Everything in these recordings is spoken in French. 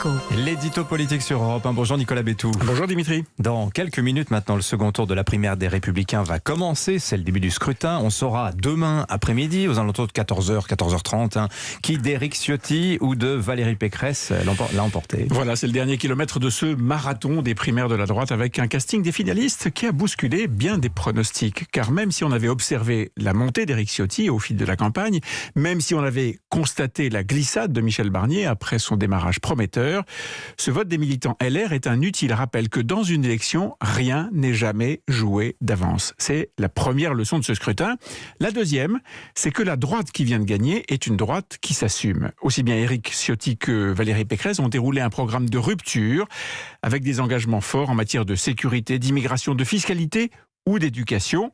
Échos. L'édito politique sur Europe 1. Bonjour Nicolas Bétou. Bonjour Dimitri. Dans quelques minutes maintenant, le second tour de la primaire des Républicains va commencer. C'est le début du scrutin. On saura demain après-midi, aux alentours de 14h, 14h30, qui d'Éric Ciotti ou de Valérie Pécresse l'a emporté. Voilà, c'est le dernier kilomètre de ce marathon des primaires de la droite avec un casting des finalistes qui a bousculé bien des pronostics. Car même si on avait observé la montée d'Éric Ciotti au fil de la campagne, même si on avait constaté la glissade de Michel Barnier après son démarrage prometteur, ce vote des militants LR est un utile rappel que dans une élection, rien n'est jamais joué d'avance. C'est la première leçon de ce scrutin. La deuxième, c'est que la droite qui vient de gagner est une droite qui s'assume. Aussi bien Éric Ciotti que Valérie Pécresse ont déroulé un programme de rupture avec des engagements forts en matière de sécurité, d'immigration, de fiscalité ou d'éducation.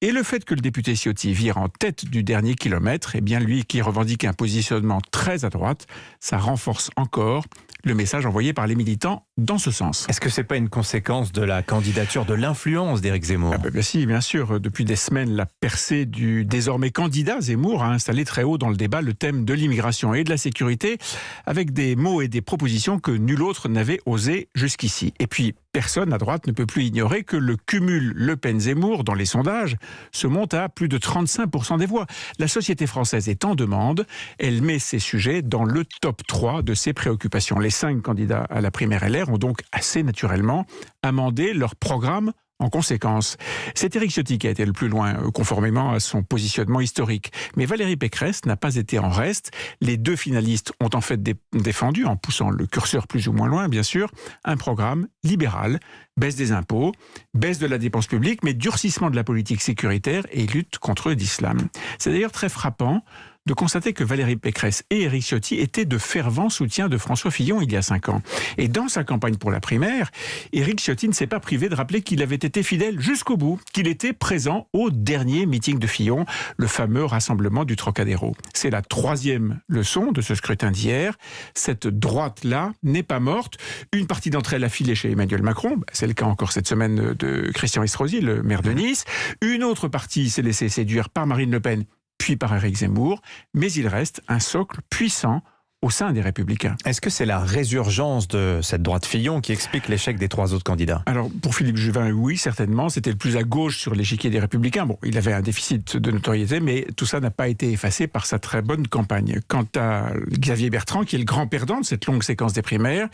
Et le fait que le député Ciotti vire en tête du dernier kilomètre, eh bien lui qui revendique un positionnement très à droite, ça renforce encore le message envoyé par les militants dans ce sens. Est-ce que c'est pas une conséquence de la candidature, de l'influence d'Éric Zemmour ? Si, bien sûr. Depuis des semaines, la percée du désormais candidat Zemmour a installé très haut dans le débat le thème de l'immigration et de la sécurité, avec des mots et des propositions que nul autre n'avait osé jusqu'ici. Et puis, personne à droite ne peut plus ignorer que le cumul Le Pen-Zemmour dans les sondages se monte à plus de 35% des voix. La société française est en demande. Elle met ces sujets dans le top 3 de ses préoccupations. Les 5 candidats à la primaire LR ont donc assez naturellement amendé leur programme en conséquence. C'est Éric Ciotti qui a été le plus loin, conformément à son positionnement historique. Mais Valérie Pécresse n'a pas été en reste. Les deux finalistes ont en fait défendu, en poussant le curseur plus ou moins loin, bien sûr, un programme libéral, baisse des impôts, baisse de la dépense publique, mais durcissement de la politique sécuritaire et lutte contre l'islam. C'est d'ailleurs très frappant de constater que Valérie Pécresse et Éric Ciotti étaient de fervents soutiens de François Fillon il y a 5 ans. Et dans sa campagne pour la primaire, Éric Ciotti ne s'est pas privé de rappeler qu'il avait été fidèle jusqu'au bout, qu'il était présent au dernier meeting de Fillon, le fameux rassemblement du Trocadéro. C'est la 3e leçon de ce scrutin d'hier. Cette droite-là n'est pas morte. Une partie d'entre elles a filé chez Emmanuel Macron, c'est le cas encore cette semaine de Christian Estrosi, le maire de Nice. Une autre partie s'est laissée séduire par Marine Le Pen, puis par Éric Zemmour, mais il reste un socle puissant au sein des Républicains. Est-ce que c'est la résurgence de cette droite Fillon qui explique l'échec des 3 autres candidats ? Alors, pour Philippe Juvin, oui, certainement. C'était le plus à gauche sur l'échiquier des Républicains. Bon, il avait un déficit de notoriété, mais tout ça n'a pas été effacé par sa très bonne campagne. Quant à Xavier Bertrand, qui est le grand perdant de cette longue séquence des primaires,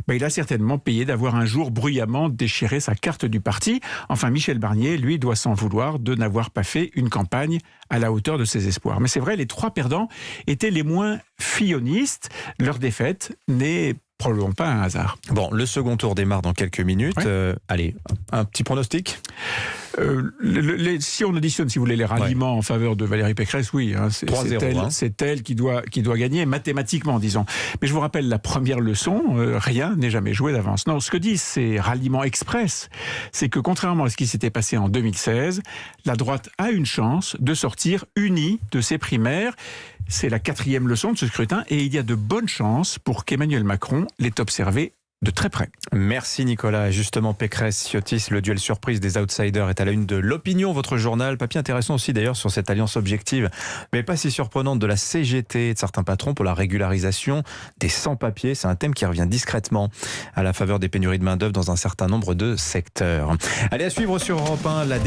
il a certainement payé d'avoir un jour bruyamment déchiré sa carte du parti. Enfin, Michel Barnier, lui, doit s'en vouloir de n'avoir pas fait une campagne à la hauteur de ses espoirs. Mais c'est vrai, les 3 perdants étaient les moins fillonistes. Leur défaite n'est probablement pas un hasard. Bon, le second tour démarre dans quelques minutes. Ouais. Allez, un petit pronostic ? Si on additionne, si vous voulez, les ralliements en faveur de Valérie Pécresse, oui, c'est elle qui doit gagner mathématiquement, disons. Mais je vous rappelle la première leçon, rien n'est jamais joué d'avance. Non, ce que disent ces ralliements express, c'est que contrairement à ce qui s'était passé en 2016, la droite a une chance de sortir unie de ses primaires. C'est la 4e leçon de ce scrutin et il y a de bonnes chances pour qu'Emmanuel Macron l'ait observé de très près. Merci Nicolas. Justement, Pécresse-Ciotti, le duel surprise des outsiders est à la une de l'Opinion, votre journal. Papier intéressant aussi d'ailleurs sur cette alliance objective, mais pas si surprenante, de la CGT et de certains patrons pour la régularisation des sans-papiers. C'est un thème qui revient discrètement à la faveur des pénuries de main-d'œuvre dans un certain nombre de secteurs. Allez, à suivre sur Europe 1, la